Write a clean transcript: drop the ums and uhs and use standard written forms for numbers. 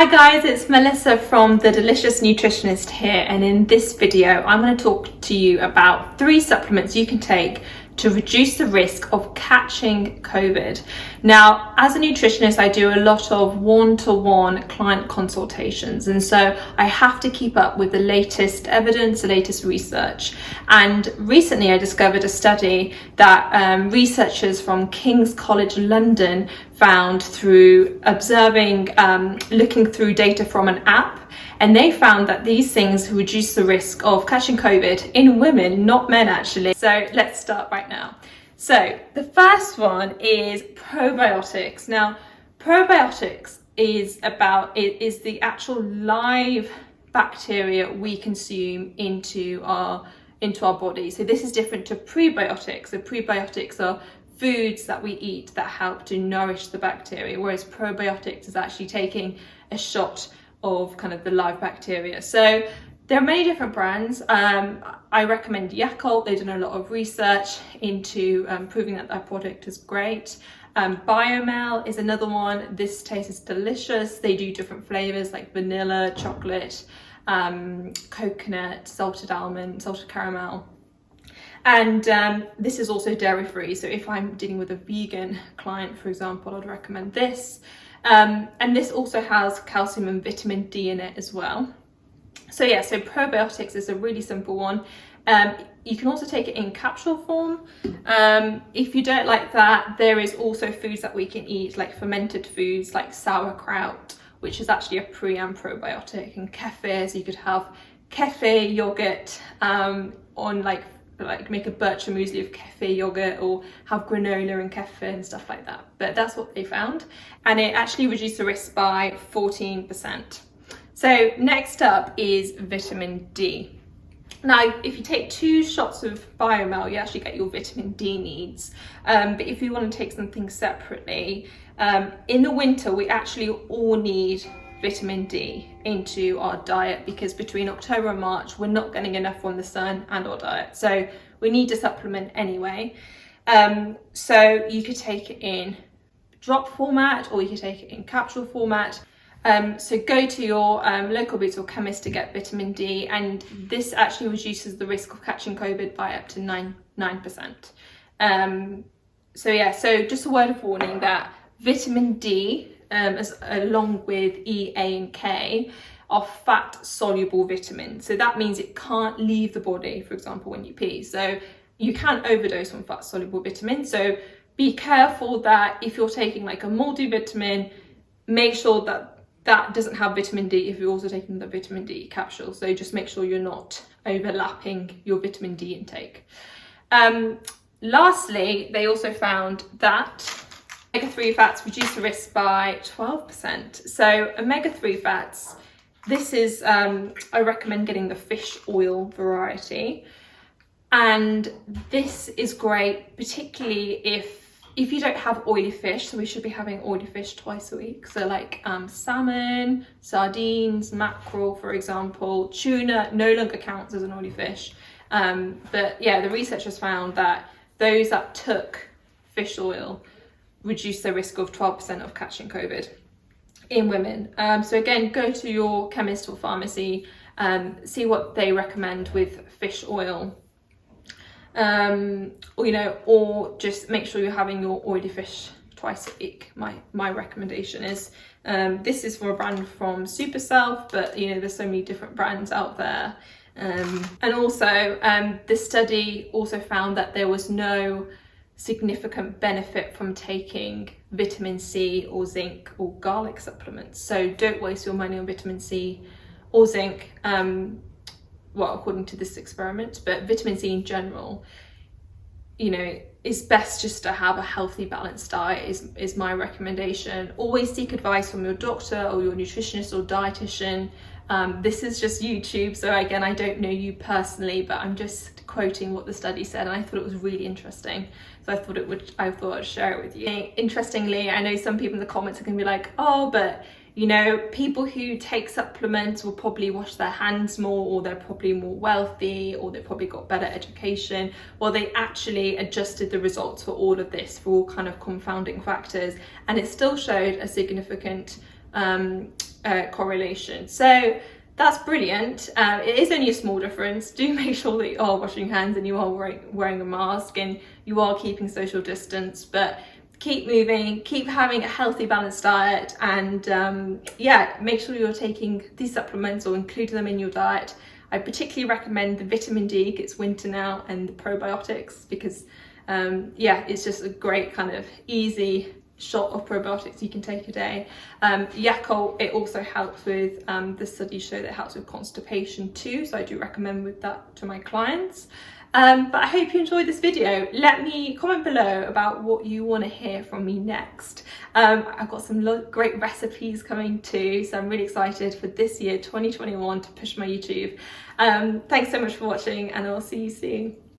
Hi guys, it's Melissa from the Delicious Nutritionist here, and in this video I'm going to talk to you about 3 supplements you can take to reduce the risk of catching COVID. Now, as a nutritionist, I do a lot of one-to-one client consultations, and so I have to keep up with the latest evidence, the latest research. And recently I discovered a study that researchers from King's College London found through observing, looking through data from an app, and they found that these things reduce the risk of catching COVID in women, not men actually. So let's start right now. So the first one is probiotics. Now, probiotics is the actual live bacteria we consume into our body. So this is different to prebiotics. So prebiotics are foods that we eat that help to nourish the bacteria, whereas probiotics is actually taking a shot of kind of the live bacteria. So there are many different brands. I recommend Yakult. They've done a lot of research into proving that their product is great. Biomel is another one. This tastes delicious. They do different flavors like vanilla, chocolate, coconut, salted almond, salted caramel. And this is also dairy free, so if I'm dealing with a vegan client, for example, I'd recommend this. And this also has calcium and vitamin D in it as well. So yeah, so probiotics is a really simple one. You can also take it in capsule form. If you don't like that, there is also foods that we can eat, like fermented foods like sauerkraut, which is actually a pre and probiotic, and kefir. So you could have kefir yogurt on like make a bircher muesli of kefir yogurt, or have granola and kefir and stuff like that. But that's what they found, and it actually reduced the risk by 14%. So next up is vitamin D. Now, if you take 2 shots of Biomel, you actually get your vitamin D needs. But if you want to take something separately, in the winter, we actually all need vitamin D into our diet, because between October and March we're not getting enough from the sun and our diet, so we need to supplement anyway. So you could take it in drop format, or you could take it in capsule format. So go to your local boots or chemist to get vitamin D, and this actually reduces the risk of catching COVID by up to 9%. So yeah, so just a word of warning that vitamin D, along with E, A and K, are fat soluble vitamins. So that means it can't leave the body, for example, when you pee. So you can overdose on fat soluble vitamins. So be careful that if you're taking like a multivitamin, make sure that that doesn't have vitamin D if you're also taking the vitamin D capsule. So just make sure you're not overlapping your vitamin D intake. Lastly, they also found that omega-3 fats reduce the risk by 12%. So omega-3 fats, this is, I recommend getting the fish oil variety. And this is great, particularly if you don't have oily fish. So we should be having oily fish twice a week. So like salmon, sardines, mackerel, for example. Tuna no longer counts as an oily fish. But yeah, the researchers found that those that took fish oil reduce the risk of 12% of catching COVID in women. So again, go to your chemist or pharmacy, see what they recommend with fish oil, or just make sure you're having your oily fish twice a week. My recommendation is, this is from a brand from Superself, but there's so many different brands out there. And also, this study also found that there was no significant benefit from taking vitamin C or zinc or garlic supplements. So don't waste your money on vitamin C or zinc, well, according to this experiment, but vitamin C in general, is best just to have a healthy, balanced diet is my recommendation. Always seek advice from your doctor or your nutritionist or dietitian. This is just YouTube, so again, I don't know you personally, but I'm just quoting what the study said, and I thought it was really interesting. So I thought I'd share it with you. Interestingly, I know some people in the comments are going to be like, oh, but people who take supplements will probably wash their hands more, or they're probably more wealthy, or they've probably got better education. Well, they actually adjusted the results for all of this, for all kind of confounding factors, and it still showed a significant correlation. So that's brilliant. It is only a small difference. Do make sure that you are washing your hands and you are wearing a mask and you are keeping social distance, but keep moving, keep having a healthy, balanced diet, and yeah, make sure you're taking these supplements or including them in your diet. I particularly recommend the vitamin D, it's winter now, and the probiotics, because yeah, it's just a great kind of easy shot of probiotics you can take a day. Yakult, it also helps with, the studies show that it helps with constipation too, so I do recommend with that to my clients. But I hope you enjoyed this video. Let me comment below about what you want to hear from me next. I've got some great recipes coming too, so I'm really excited for this year 2021 to push my YouTube. Thanks so much for watching, and I'll see you soon.